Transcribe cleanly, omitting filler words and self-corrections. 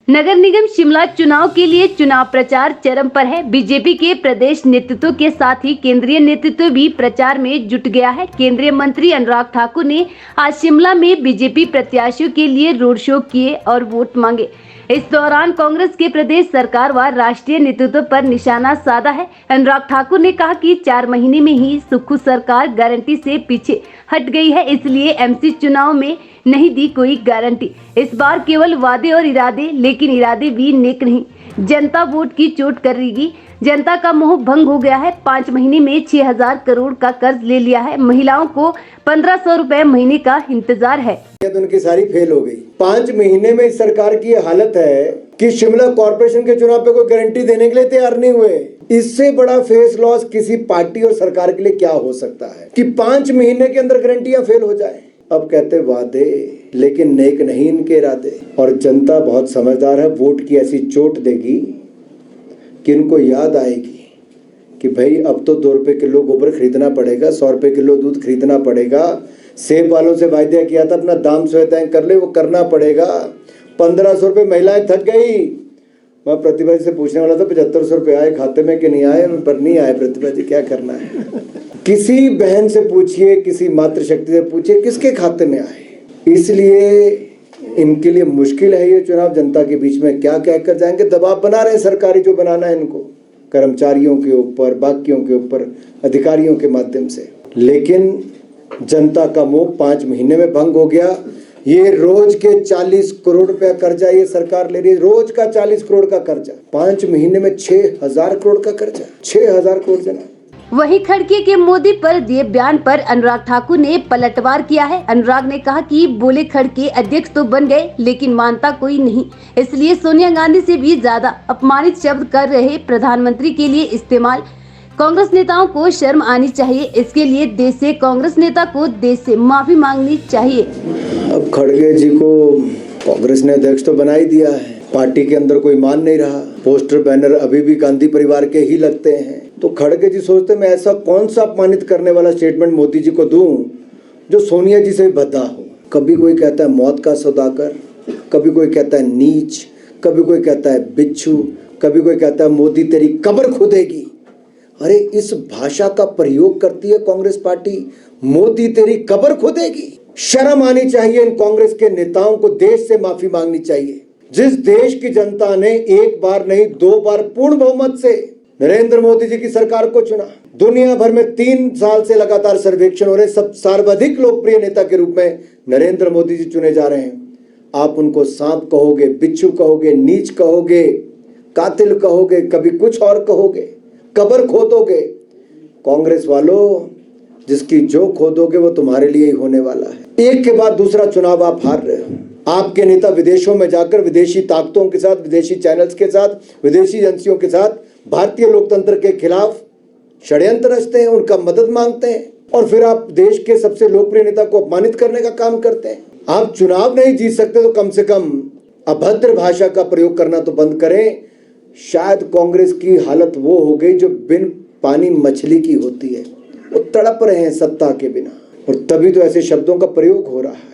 नगर निगम शिमला चुनाव के लिए चुनाव प्रचार चरम पर है। बीजेपी के प्रदेश नेतृत्व के साथ ही केंद्रीय नेतृत्व भी प्रचार में जुट गया है। केंद्रीय मंत्री अनुराग ठाकुर ने आज शिमला में बीजेपी प्रत्याशियों के लिए रोड शो किए और वोट मांगे। इस दौरान कांग्रेस के प्रदेश सरकार व राष्ट्रीय नेतृत्व पर निशाना साधा है। अनुराग ठाकुर ने कहा कि 4 महीने में ही सुक्खू सरकार गारंटी से पीछे हट गई है, इसलिए एमसी चुनाव में नहीं दी कोई गारंटी। इस बार केवल वादे और इरादे, लेकिन इरादे भी नेक नहीं। जनता वोट की चोट करेगी। जनता का मोह भंग हो गया है। 5 महीने में 6000 करोड़ का कर्ज ले लिया है। महिलाओं को 1500 रुपए महीने का इंतजार है। उनकी सारी फेल हो गई। 5 महीने में इस सरकार की हालत है कि शिमला कॉर्पोरेशन के चुनाव पे कोई गारंटी देने के लिए तैयार नहीं हुए। इससे बड़ा फेस लॉस किसी पार्टी और सरकार के लिए क्या हो सकता है कि 5 महीने के अंदर गारंटियां फेल हो जाए। अब कहते वादे, लेकिन नेक नहीं इनके इरादे। और जनता बहुत समझदार है, वोट की ऐसी चोट देगी कि इनको याद आएगी कि भाई अब तो 2 रुपए किलो गोबर खरीदना पड़ेगा, 100 रुपए किलो दूध खरीदना पड़ेगा। सेब वालों से वायदा किया था अपना दाम स्वयं तय कर ले, वो करना पड़ेगा। 1500 रुपये महिलाएं थक गई। मैं प्रतिभा जी से पूछने वाला था 7500 रुपये आए खाते में कि नहीं आए, पर नहीं आए। प्रतिभा जी क्या करना है, किसी बहन से पूछिए, किसी मातृशक्ति से पूछिए किसके खाते में आए। इसलिए इनके लिए मुश्किल है ये चुनाव। जनता के बीच में क्या कह कर जाएंगे। दबाव बना रहे हैं सरकारी, जो बनाना है इनको, कर्मचारियों के ऊपर, बाकियों के ऊपर, अधिकारियों के माध्यम से। लेकिन जनता का मोह 5 महीने में भंग हो गया। ये रोज के 40 करोड़ रुपया कर्जा ये सरकार ले रही है, रोज का 40 करोड़ का कर्जा। 5 महीने में 6000 करोड़ का कर्जा, 6000 करोड़ जना। वहीं खड़गे के मोदी पर दिए बयान पर अनुराग ठाकुर ने पलटवार किया है। अनुराग ने कहा कि बोले खड़गे अध्यक्ष तो बन गए, लेकिन मानता कोई नहीं, इसलिए सोनिया गांधी से भी ज्यादा अपमानित शब्द कर रहे प्रधानमंत्री के लिए इस्तेमाल। कांग्रेस नेताओं को शर्म आनी चाहिए। इसके लिए देश से कांग्रेस नेता को देश से माफी मांगनी चाहिए। अब खड़गे जी को कांग्रेस ने अध्यक्ष तो बना ही दिया है, पार्टी के अंदर कोई मान नहीं रहा। पोस्टर बैनर अभी भी गांधी परिवार के ही लगते हैं। तो खड़गे जी सोचते मैं ऐसा कौन सा अपमानित करने वाला स्टेटमेंट मोदी जी को दूं जो सोनिया जी से भी भद्दा हो। कभी कोई कहता है मौत का सौदागर, कभी कोई कहता है नीच, कभी कोई कहता है बिच्छू, कभी कोई कहता है मोदी तेरी कब्र खुदेगी। अरे इस भाषा का प्रयोग करती है कांग्रेस पार्टी, मोदी तेरी कब्र खुदेगी। शर्म आनी चाहिए इन कांग्रेस के नेताओं को। देश से माफी मांगनी चाहिए। जिस देश की जनता ने 1 बार नहीं 2 बार पूर्ण बहुमत से नरेंद्र मोदी जी की सरकार को चुना, दुनिया भर में 3 साल से लगातार सर्वेक्षण हो रहे, सब सर्वाधिक लोकप्रिय नेता के रूप में नरेंद्र मोदी जी चुने जा रहे हैं। आप उनको सांप कहोगे, बिच्छू कहोगे, नीच कहोगे, कातिल कहोगे, कभी कुछ और कहोगे, कब्र खोदोगे। कांग्रेस वालों, जिसकी जो खोदोगे वो तुम्हारे लिए ही होने वाला है। एक के बाद दूसरा चुनाव आप हार रहे हो। आपके नेता विदेशों में जाकर विदेशी ताकतों के साथ, विदेशी चैनल्स के साथ, विदेशी एजेंसियों के साथ भारतीय लोकतंत्र के खिलाफ षड्यंत्र रचते हैं, उनका मदद मांगते हैं, और फिर आप देश के सबसे लोकप्रिय नेता को अपमानित करने का काम करते हैं। आप चुनाव नहीं जीत सकते तो कम से कम अभद्र भाषा का प्रयोग करना तो बंद करें। शायद कांग्रेस की हालत वो हो गई जो बिन पानी मछली की होती है, वो तड़प रहे हैं सत्ता के बिना, और तभी तो ऐसे शब्दों का प्रयोग हो रहा है।